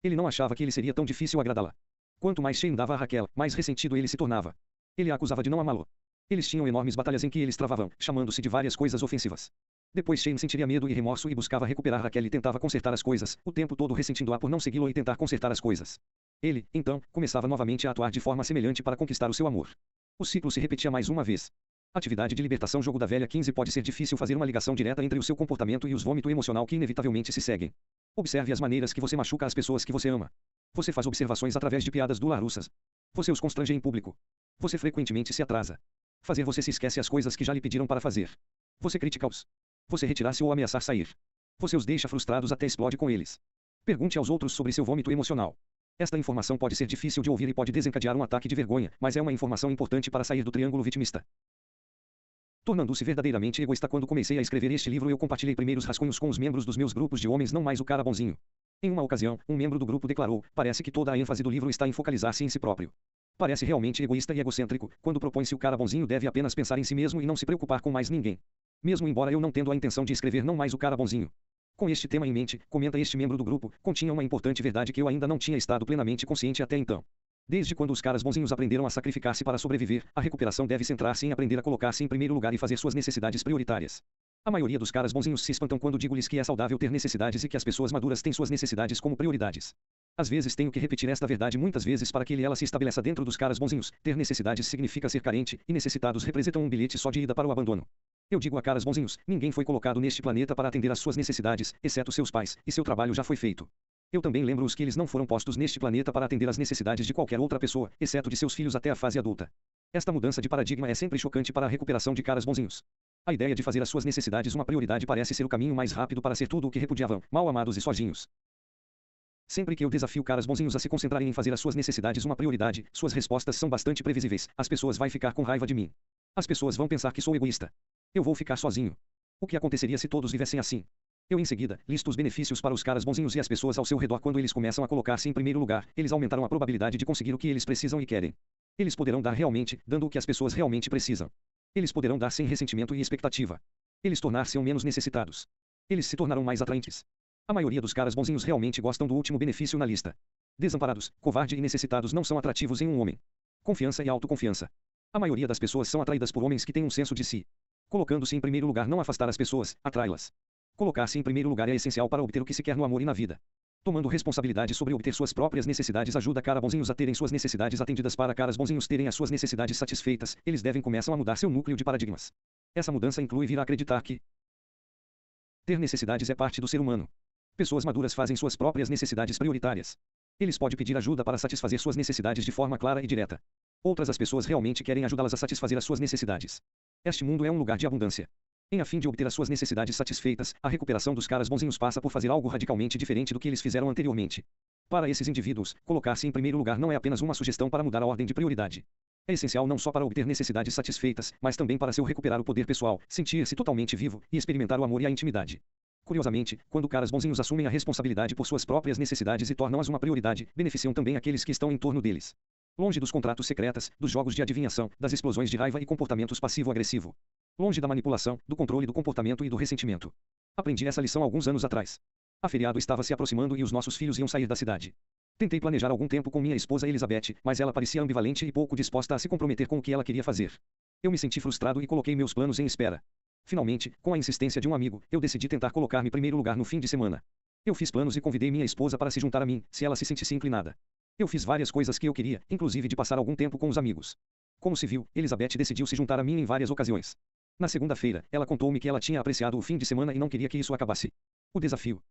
Ele não achava que ele seria tão difícil agradá-la. Quanto mais Shane dava a Raquel, mais ressentido ele se tornava. Ele a acusava de não amá-lo. Eles tinham enormes batalhas em que eles travavam, chamando-se de várias coisas ofensivas. Depois Shane sentiria medo e remorso e buscava recuperar Raquel e tentava consertar as coisas, o tempo todo ressentindo-a por não segui-lo e tentar consertar as coisas. Ele, então, começava novamente a atuar de forma semelhante para conquistar o seu amor. O ciclo se repetia mais uma vez. Atividade de libertação. Jogo da velha 15. Pode ser difícil fazer uma ligação direta entre o seu comportamento e os vômito emocional que inevitavelmente se seguem. Observe as maneiras que você machuca as pessoas que você ama. Você faz observações através de piadas dularussas. Você os constrange em público. Você frequentemente se atrasa. Fazer você se esquece as coisas que já lhe pediram para fazer. Você critica-os. Você retirar-se ou ameaçar sair. Você os deixa frustrados até explode com eles. Pergunte aos outros sobre seu vômito emocional. Esta informação pode ser difícil de ouvir e pode desencadear um ataque de vergonha, mas é uma informação importante para sair do triângulo vitimista. Tornando-se verdadeiramente egoísta. Quando comecei a escrever este livro, eu compartilhei primeiros rascunhos com os membros dos meus grupos de homens, não mais o cara bonzinho. Em uma ocasião, um membro do grupo declarou: parece que toda a ênfase do livro está em focalizar-se em si próprio. Parece realmente egoísta e egocêntrico, quando propõe-se o cara bonzinho deve apenas pensar em si mesmo e não se preocupar com mais ninguém. Mesmo embora eu não tendo a intenção de escrever não mais o cara bonzinho. Com este tema em mente, comenta este membro do grupo, continha uma importante verdade que eu ainda não tinha estado plenamente consciente até então. Desde quando os caras bonzinhos aprenderam a sacrificar-se para sobreviver, a recuperação deve centrar-se em aprender a colocar-se em primeiro lugar e fazer suas necessidades prioritárias. A maioria dos caras bonzinhos se espantam quando digo-lhes que é saudável ter necessidades e que as pessoas maduras têm suas necessidades como prioridades. Às vezes tenho que repetir esta verdade muitas vezes para que ele e ela se estabeleça dentro dos caras bonzinhos. Ter necessidades significa ser carente, e necessitados representam um bilhete só de ida para o abandono. Eu digo a caras bonzinhos, ninguém foi colocado neste planeta para atender às suas necessidades, exceto seus pais, e seu trabalho já foi feito. Eu também lembro-os que eles não foram postos neste planeta para atender às necessidades de qualquer outra pessoa, exceto de seus filhos até a fase adulta. Esta mudança de paradigma é sempre chocante para a recuperação de caras bonzinhos. A ideia de fazer as suas necessidades uma prioridade parece ser o caminho mais rápido para ser tudo o que repudiavam, mal amados e sozinhos. Sempre que eu desafio caras bonzinhos a se concentrarem em fazer as suas necessidades uma prioridade, suas respostas são bastante previsíveis. As pessoas vão ficar com raiva de mim. As pessoas vão pensar que sou egoísta. Eu vou ficar sozinho. O que aconteceria se todos vivessem assim? Eu em seguida, listo os benefícios para os caras bonzinhos e as pessoas ao seu redor. Quando eles começam a colocar-se em primeiro lugar, eles aumentaram a probabilidade de conseguir o que eles precisam e querem. Eles poderão dar realmente, dando o que as pessoas realmente precisam. Eles poderão dar sem ressentimento e expectativa. Eles tornar-se menos necessitados. Eles se tornarão mais atraentes. A maioria dos caras bonzinhos realmente gostam do último benefício na lista. Desamparados, covarde e necessitados não são atrativos em um homem. Confiança e autoconfiança. A maioria das pessoas são atraídas por homens que têm um senso de si. Colocando-se em primeiro lugar não afastar as pessoas, atrai-las. Colocar-se em primeiro lugar é essencial para obter o que se quer no amor e na vida. Tomando responsabilidade sobre obter suas próprias necessidades ajuda caras bonzinhos a terem suas necessidades atendidas. Para caras bonzinhos terem as suas necessidades satisfeitas, eles devem começar a mudar seu núcleo de paradigmas. Essa mudança inclui vir a acreditar que ter necessidades é parte do ser humano. Pessoas maduras fazem suas próprias necessidades prioritárias. Eles podem pedir ajuda para satisfazer suas necessidades de forma clara e direta. Outras as pessoas realmente querem ajudá-las a satisfazer as suas necessidades. Este mundo é um lugar de abundância. Em a fim de obter as suas necessidades satisfeitas, a recuperação dos caras bonzinhos passa por fazer algo radicalmente diferente do que eles fizeram anteriormente. Para esses indivíduos, colocar-se em primeiro lugar não é apenas uma sugestão para mudar a ordem de prioridade. É essencial não só para obter necessidades satisfeitas, mas também para seu recuperar o poder pessoal, sentir-se totalmente vivo e experimentar o amor e a intimidade. Curiosamente, quando caras bonzinhos assumem a responsabilidade por suas próprias necessidades e tornam-as uma prioridade, beneficiam também aqueles que estão em torno deles. Longe dos contratos secretas, dos jogos de adivinhação, das explosões de raiva e comportamentos passivo-agressivo. Longe da manipulação, do controle do comportamento e do ressentimento. Aprendi essa lição alguns anos atrás. A feriado estava se aproximando e os nossos filhos iam sair da cidade. Tentei planejar algum tempo com minha esposa Elizabeth, mas ela parecia ambivalente e pouco disposta a se comprometer com o que ela queria fazer. Eu me senti frustrado e coloquei meus planos em espera. Finalmente, com a insistência de um amigo, eu decidi tentar colocar-me em primeiro lugar no fim de semana. Eu fiz planos e convidei minha esposa para se juntar a mim, se ela se sentisse inclinada. Eu fiz várias coisas que eu queria, inclusive de passar algum tempo com os amigos. Como se viu, Elizabeth decidiu se juntar a mim em várias ocasiões. Na segunda-feira, ela contou-me que ela tinha apreciado o fim de semana e não queria que isso acabasse. O desafio.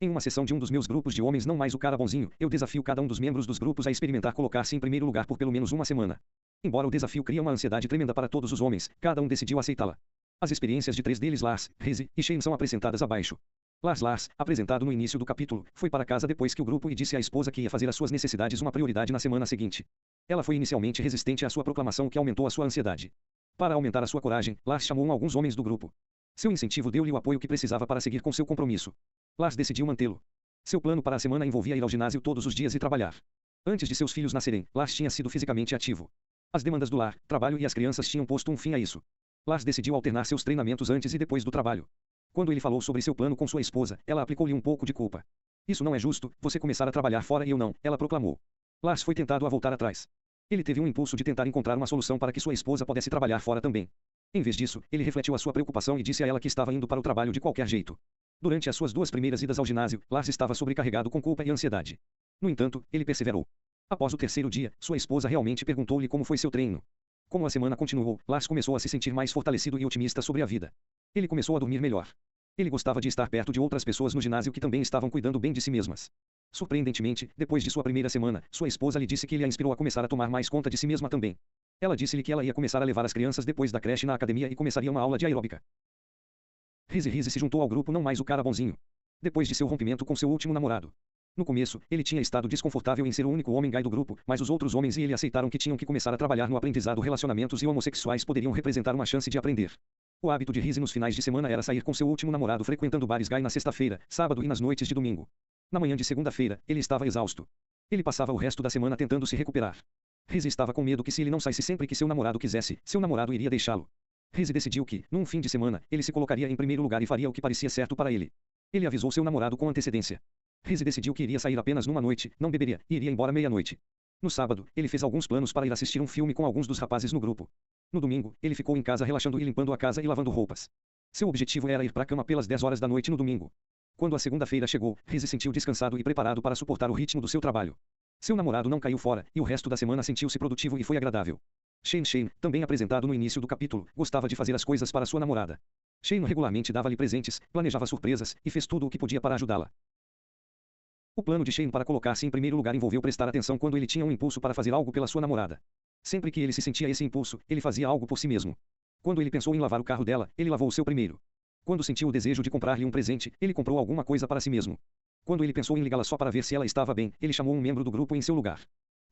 Em uma sessão de um dos meus grupos de homens, não mais o cara bonzinho, eu desafio cada um dos membros dos grupos a experimentar colocar-se em primeiro lugar por pelo menos uma semana. Embora o desafio crie uma ansiedade tremenda para todos os homens, cada um decidiu aceitá-la. As experiências de 3 deles, Lars, Reese e Shane, são apresentadas abaixo. Lars, apresentado no início do capítulo, foi para casa depois que o grupo e disse à esposa que ia fazer as suas necessidades uma prioridade na semana seguinte. Ela foi inicialmente resistente à sua proclamação, que aumentou a sua ansiedade. Para aumentar a sua coragem, Lars chamou alguns homens do grupo. Seu incentivo deu-lhe o apoio que precisava para seguir com seu compromisso. Lars decidiu mantê-lo. Seu plano para a semana envolvia ir ao ginásio todos os dias e trabalhar. Antes de seus filhos nascerem, Lars tinha sido fisicamente ativo. As demandas do lar, trabalho e as crianças tinham posto um fim a isso. Lars decidiu alternar seus treinamentos antes e depois do trabalho. Quando ele falou sobre seu plano com sua esposa, ela aplicou-lhe um pouco de culpa. Isso não é justo, você começar a trabalhar fora e eu não, ela proclamou. Lars foi tentado a voltar atrás. Ele teve um impulso de tentar encontrar uma solução para que sua esposa pudesse trabalhar fora também. Em vez disso, ele refletiu a sua preocupação e disse a ela que estava indo para o trabalho de qualquer jeito. Durante as suas 2 primeiras idas ao ginásio, Lars estava sobrecarregado com culpa e ansiedade. No entanto, ele perseverou. Após o 3º dia, sua esposa realmente perguntou-lhe como foi seu treino. Como a semana continuou, Lars começou a se sentir mais fortalecido e otimista sobre a vida. Ele começou a dormir melhor. Ele gostava de estar perto de outras pessoas no ginásio que também estavam cuidando bem de si mesmas. Surpreendentemente, depois de sua primeira semana, sua esposa lhe disse que ele a inspirou a começar a tomar mais conta de si mesma também. Ela disse-lhe que ela ia começar a levar as crianças depois da creche na academia e começaria uma aula de aeróbica. Rizzy se juntou ao grupo, não mais o cara bonzinho. Depois de seu rompimento com seu último namorado. No começo, ele tinha estado desconfortável em ser o único homem gay do grupo, mas os outros homens e ele aceitaram que tinham que começar a trabalhar no aprendizado. Relacionamentos e homossexuais poderiam representar uma chance de aprender. O hábito de Rizzy nos finais de semana era sair com seu último namorado frequentando bares gay na sexta-feira, sábado e nas noites de domingo. Na manhã de segunda-feira, ele estava exausto. Ele passava o resto da semana tentando se recuperar. Rizzy estava com medo que se ele não saísse sempre que seu namorado quisesse, seu namorado iria deixá-lo. Rizzy decidiu que, num fim de semana, ele se colocaria em primeiro lugar e faria o que parecia certo para ele. Ele avisou seu namorado com antecedência. Rizzy decidiu que iria sair apenas numa noite, não beberia, e iria embora meia-noite. No sábado, ele fez alguns planos para ir assistir um filme com alguns dos rapazes no grupo. No domingo, ele ficou em casa relaxando e limpando a casa e lavando roupas. Seu objetivo era ir para a cama pelas 10 horas da noite no domingo. Quando a segunda-feira chegou, Rizzy sentiu descansado e preparado para suportar o ritmo do seu trabalho. Seu namorado não caiu fora, e o resto da semana sentiu-se produtivo e foi agradável. Shane, também apresentado no início do capítulo, gostava de fazer as coisas para sua namorada. Shane regularmente dava-lhe presentes, planejava surpresas, e fez tudo o que podia para ajudá-la. O plano de Shane para colocar-se em primeiro lugar envolveu prestar atenção quando ele tinha um impulso para fazer algo pela sua namorada. Sempre que ele se sentia esse impulso, ele fazia algo por si mesmo. Quando ele pensou em lavar o carro dela, ele lavou o seu primeiro. Quando sentiu o desejo de comprar-lhe um presente, ele comprou alguma coisa para si mesmo. Quando ele pensou em ligá-la só para ver se ela estava bem, ele chamou um membro do grupo em seu lugar.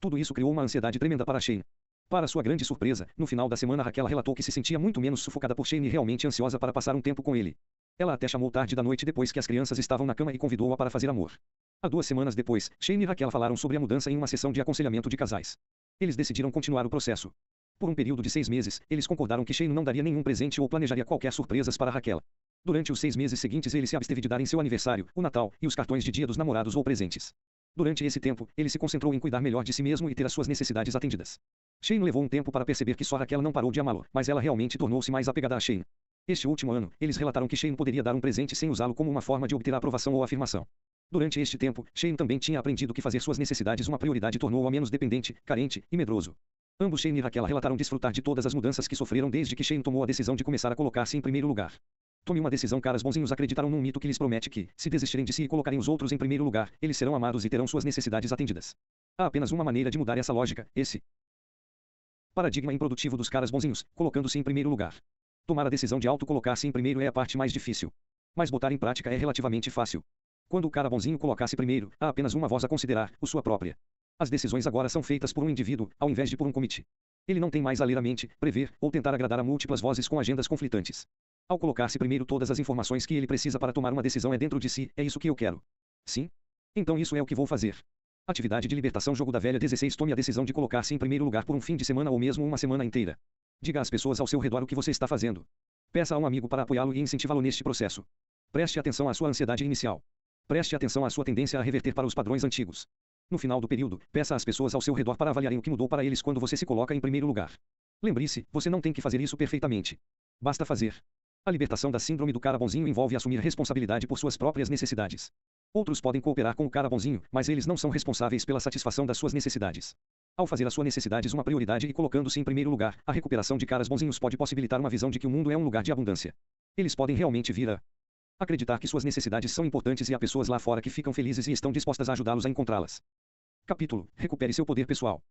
Tudo isso criou uma ansiedade tremenda para Shane. Para sua grande surpresa, no final da semana Raquel relatou que se sentia muito menos sufocada por Shane e realmente ansiosa para passar um tempo com ele. Ela até chamou tarde da noite depois que as crianças estavam na cama e convidou-a para fazer amor. Há 2 semanas depois, Shane e Raquel falaram sobre a mudança em uma sessão de aconselhamento de casais. Eles decidiram continuar o processo. Por um período de 6 meses, eles concordaram que Shane não daria nenhum presente ou planejaria qualquer surpresas para Raquel. Durante os 6 meses seguintes ele se absteve de dar em seu aniversário, o Natal, e os cartões de dia dos namorados ou presentes. Durante esse tempo, ele se concentrou em cuidar melhor de si mesmo e ter as suas necessidades atendidas. Shane levou um tempo para perceber que só Raquel não parou de amá-lo, mas ela realmente tornou-se mais apegada a Shane. Este último ano, eles relataram que Shane poderia dar um presente sem usá-lo como uma forma de obter a aprovação ou afirmação. Durante este tempo, Shane também tinha aprendido que fazer suas necessidades uma prioridade tornou-o menos dependente, carente e medroso. Ambos Shane e Raquel relataram desfrutar de todas as mudanças que sofreram desde que Shane tomou a decisão de começar a colocar-se em primeiro lugar. Tome uma decisão. Caras bonzinhos acreditaram num mito que lhes promete que, se desistirem de si e colocarem os outros em primeiro lugar, eles serão amados e terão suas necessidades atendidas. Há apenas uma maneira de mudar essa lógica, esse paradigma improdutivo dos caras bonzinhos, colocando-se em primeiro lugar. Tomar a decisão de auto-colocar-se em primeiro é a parte mais difícil. Mas botar em prática é relativamente fácil. Quando o cara bonzinho colocar-se primeiro, há apenas uma voz a considerar, o sua própria. As decisões agora são feitas por um indivíduo, ao invés de por um comitê. Ele não tem mais a ler a mente, prever, ou tentar agradar a múltiplas vozes com agendas conflitantes. Ao colocar-se primeiro, todas as informações que ele precisa para tomar uma decisão é dentro de si. É isso que eu quero. Sim? Então isso é o que vou fazer. Atividade de libertação. Jogo da velha 16. Tome a decisão de colocar-se em primeiro lugar por um fim de semana ou mesmo uma semana inteira. Diga às pessoas ao seu redor o que você está fazendo. Peça a um amigo para apoiá-lo e incentivá-lo neste processo. Preste atenção à sua ansiedade inicial. Preste atenção à sua tendência a reverter para os padrões antigos. No final do período, peça às pessoas ao seu redor para avaliarem o que mudou para eles quando você se coloca em primeiro lugar. Lembre-se, você não tem que fazer isso perfeitamente. Basta fazer. A libertação da síndrome do cara bonzinho envolve assumir responsabilidade por suas próprias necessidades. Outros podem cooperar com o cara bonzinho, mas eles não são responsáveis pela satisfação das suas necessidades. Ao fazer as suas necessidades uma prioridade e colocando-se em primeiro lugar, a recuperação de caras bonzinhos pode possibilitar uma visão de que o mundo é um lugar de abundância. Eles podem realmente vir a acreditar que suas necessidades são importantes e há pessoas lá fora que ficam felizes e estão dispostas a ajudá-los a encontrá-las. Capítulo: Recupere seu poder pessoal.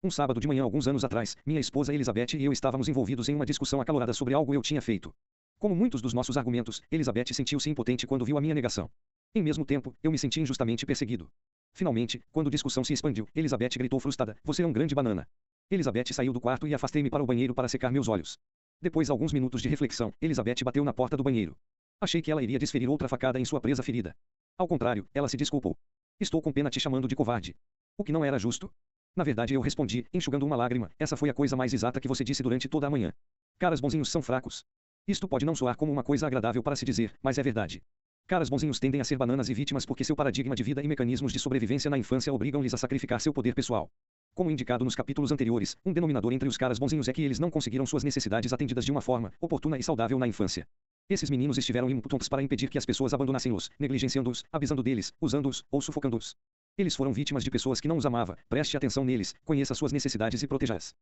Um sábado de manhã alguns anos atrás, minha esposa Elizabeth e eu estávamos envolvidos em uma discussão acalorada sobre algo eu tinha feito. Como muitos dos nossos argumentos, Elizabeth sentiu-se impotente quando viu a minha negação. Em mesmo tempo, eu me senti injustamente perseguido. Finalmente, quando a discussão se expandiu, Elizabeth gritou frustrada: "Você é um grande banana." Elizabeth saiu do quarto e afastei-me para o banheiro para secar meus olhos. Depois de alguns minutos de reflexão, Elizabeth bateu na porta do banheiro. Achei que ela iria desferir outra facada em sua presa ferida. Ao contrário, ela se desculpou. "Estou com pena te chamando de covarde." O que não era justo. Na verdade eu respondi, enxugando uma lágrima: "Essa foi a coisa mais exata que você disse durante toda a manhã. Caras bonzinhos são fracos." Isto pode não soar como uma coisa agradável para se dizer, mas é verdade. Caras bonzinhos tendem a ser bananas e vítimas porque seu paradigma de vida e mecanismos de sobrevivência na infância obrigam-lhes a sacrificar seu poder pessoal. Como indicado nos capítulos anteriores, um denominador entre os caras bonzinhos é que eles não conseguiram suas necessidades atendidas de uma forma oportuna e saudável na infância. Esses meninos estiveram impotentes para impedir que as pessoas abandonassem-los, negligenciando-os, abusando deles, usando-os ou sufocando-os. Eles foram vítimas de pessoas que não os amavam. Preste atenção neles, conheça suas necessidades e proteja-as.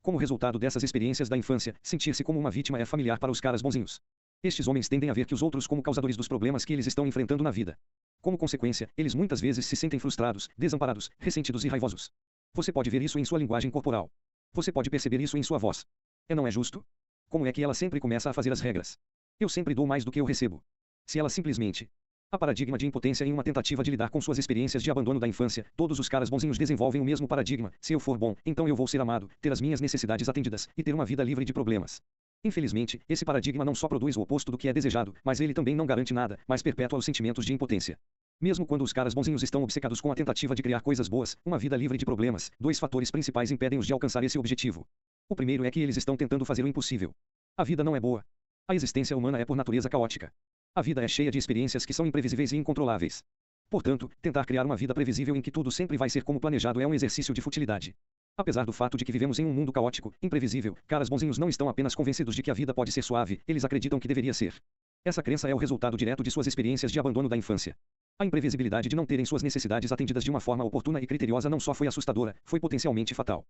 Como resultado dessas experiências da infância, sentir-se como uma vítima é familiar para os caras bonzinhos. Estes homens tendem a ver que os outros como causadores dos problemas que eles estão enfrentando na vida. Como consequência, eles muitas vezes se sentem frustrados, desamparados, ressentidos e raivosos. Você pode ver isso em sua linguagem corporal. Você pode perceber isso em sua voz. Não é justo? Como é que ela sempre começa a fazer as regras? Eu sempre dou mais do que eu recebo. Se ela simplesmente... Há paradigma de impotência em uma tentativa de lidar com suas experiências de abandono da infância. Todos os caras bonzinhos desenvolvem o mesmo paradigma. Se eu for bom, então eu vou ser amado, ter as minhas necessidades atendidas e ter uma vida livre de problemas. Infelizmente, esse paradigma não só produz o oposto do que é desejado, mas ele também não garante nada, mas perpetua os sentimentos de impotência. Mesmo quando os caras bonzinhos estão obcecados com a tentativa de criar coisas boas, uma vida livre de problemas, dois fatores principais impedem-os de alcançar esse objetivo. O primeiro é que eles estão tentando fazer o impossível. A vida não é boa. A existência humana é por natureza caótica. A vida é cheia de experiências que são imprevisíveis e incontroláveis. Portanto, tentar criar uma vida previsível em que tudo sempre vai ser como planejado é um exercício de futilidade. Apesar do fato de que vivemos em um mundo caótico, imprevisível, caras bonzinhos não estão apenas convencidos de que a vida pode ser suave, eles acreditam que deveria ser. Essa crença é o resultado direto de suas experiências de abandono da infância. A imprevisibilidade de não terem suas necessidades atendidas de uma forma oportuna e criteriosa não só foi assustadora, foi potencialmente fatal.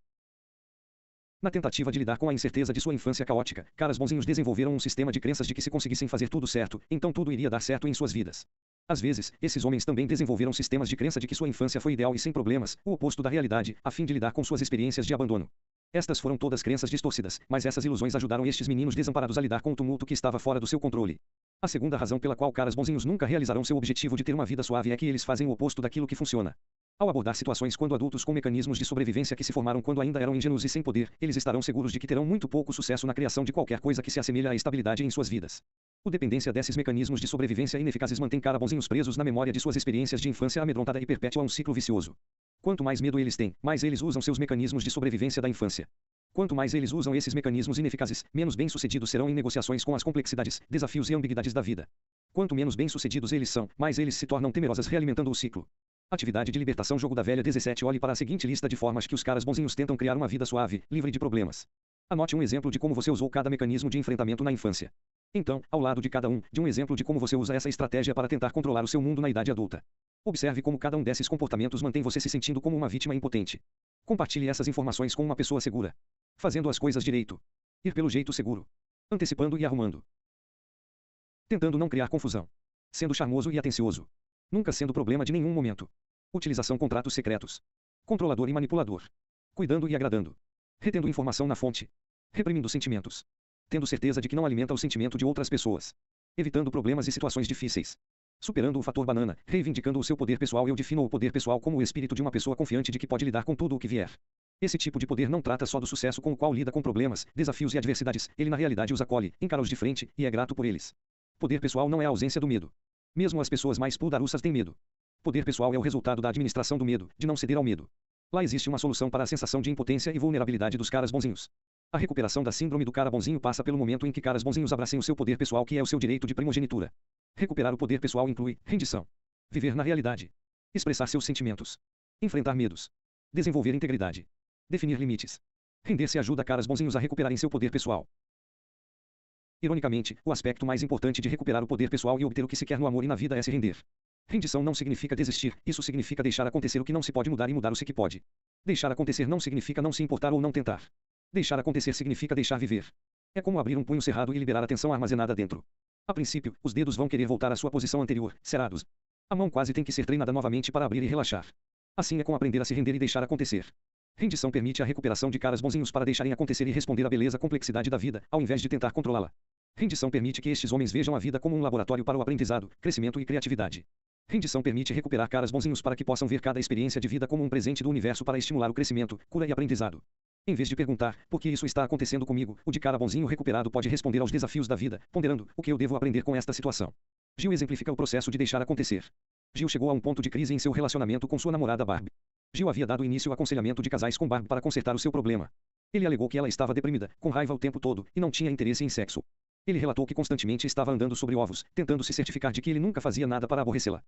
Na tentativa de lidar com a incerteza de sua infância caótica, caras bonzinhos desenvolveram um sistema de crenças de que se conseguissem fazer tudo certo, então tudo iria dar certo em suas vidas. Às vezes, esses homens também desenvolveram sistemas de crença de que sua infância foi ideal e sem problemas, o oposto da realidade, a fim de lidar com suas experiências de abandono. Estas foram todas crenças distorcidas, mas essas ilusões ajudaram estes meninos desamparados a lidar com o tumulto que estava fora do seu controle. A segunda razão pela qual caras bonzinhos nunca realizarão seu objetivo de ter uma vida suave é que eles fazem o oposto daquilo que funciona. Ao abordar situações quando adultos com mecanismos de sobrevivência que se formaram quando ainda eram ingênuos e sem poder, eles estarão seguros de que terão muito pouco sucesso na criação de qualquer coisa que se assemelhe à estabilidade em suas vidas. A dependência desses mecanismos de sobrevivência ineficazes mantém caras bonzinhos presos na memória de suas experiências de infância amedrontada e perpétua um ciclo vicioso. Quanto mais medo eles têm, mais eles usam seus mecanismos de sobrevivência da infância. Quanto mais eles usam esses mecanismos ineficazes, menos bem-sucedidos serão em negociações com as complexidades, desafios e ambiguidades da vida. Quanto menos bem-sucedidos eles são, mais eles se tornam temerosas realimentando o ciclo. Atividade de libertação. Jogo da velha 17. Olhe para a seguinte lista de formas que os caras bonzinhos tentam criar uma vida suave, livre de problemas. Anote um exemplo de como você usou cada mecanismo de enfrentamento na infância. Então, ao lado de cada um, de um exemplo de como você usa essa estratégia para tentar controlar o seu mundo na idade adulta. Observe como cada um desses comportamentos mantém você se sentindo como uma vítima impotente. Compartilhe essas informações com uma pessoa segura. Fazendo as coisas direito. Ir pelo jeito seguro. Antecipando e arrumando. Tentando não criar confusão. Sendo charmoso e atencioso. Nunca sendo problema de nenhum momento. Utilização contratos secretos. Controlador e manipulador. Cuidando e agradando. Retendo informação na fonte. Reprimindo sentimentos. Tendo certeza de que não alimenta o sentimento de outras pessoas. Evitando problemas e situações difíceis. Superando o fator banana, reivindicando o seu poder pessoal. Eu defino o poder pessoal como o espírito de uma pessoa confiante de que pode lidar com tudo o que vier. Esse tipo de poder não trata só do sucesso com o qual lida com problemas, desafios e adversidades, ele na realidade os acolhe, encara-os de frente, e é grato por eles. Poder pessoal não é a ausência do medo. Mesmo as pessoas mais poderosas têm medo. Poder pessoal é o resultado da administração do medo, de não ceder ao medo. Lá existe uma solução para a sensação de impotência e vulnerabilidade dos caras bonzinhos. A recuperação da síndrome do cara bonzinho passa pelo momento em que caras bonzinhos abracem o seu poder pessoal, que é o seu direito de primogenitura. Recuperar o poder pessoal inclui rendição, viver na realidade, expressar seus sentimentos, enfrentar medos, desenvolver integridade, definir limites. Render-se ajuda caras bonzinhos a recuperarem seu poder pessoal. Ironicamente, o aspecto mais importante de recuperar o poder pessoal e obter o que se quer no amor e na vida é se render. Rendição não significa desistir, isso significa deixar acontecer o que não se pode mudar e mudar o se que pode. Deixar acontecer não significa não se importar ou não tentar. Deixar acontecer significa deixar viver. É como abrir um punho cerrado e liberar a tensão armazenada dentro. A princípio, os dedos vão querer voltar à sua posição anterior, cerrados. A mão quase tem que ser treinada novamente para abrir e relaxar. Assim é com aprender a se render e deixar acontecer. Rendição permite a recuperação de caras bonzinhos para deixarem acontecer e responder à beleza complexidade da vida, ao invés de tentar controlá-la. Rendição permite que estes homens vejam a vida como um laboratório para o aprendizado, crescimento e criatividade. Rendição permite recuperar caras bonzinhos para que possam ver cada experiência de vida como um presente do universo para estimular o crescimento, cura e aprendizado. Em vez de perguntar, por que isso está acontecendo comigo, o de cara bonzinho recuperado pode responder aos desafios da vida, ponderando, o que eu devo aprender com esta situação. Gil exemplifica o processo de deixar acontecer. Gil chegou a um ponto de crise em seu relacionamento com sua namorada Barb. Gil havia dado início ao aconselhamento de casais com Barb para consertar o seu problema. Ele alegou que ela estava deprimida, com raiva o tempo todo, e não tinha interesse em sexo. Ele relatou que constantemente estava andando sobre ovos, tentando se certificar de que ele nunca fazia nada para aborrecê-la.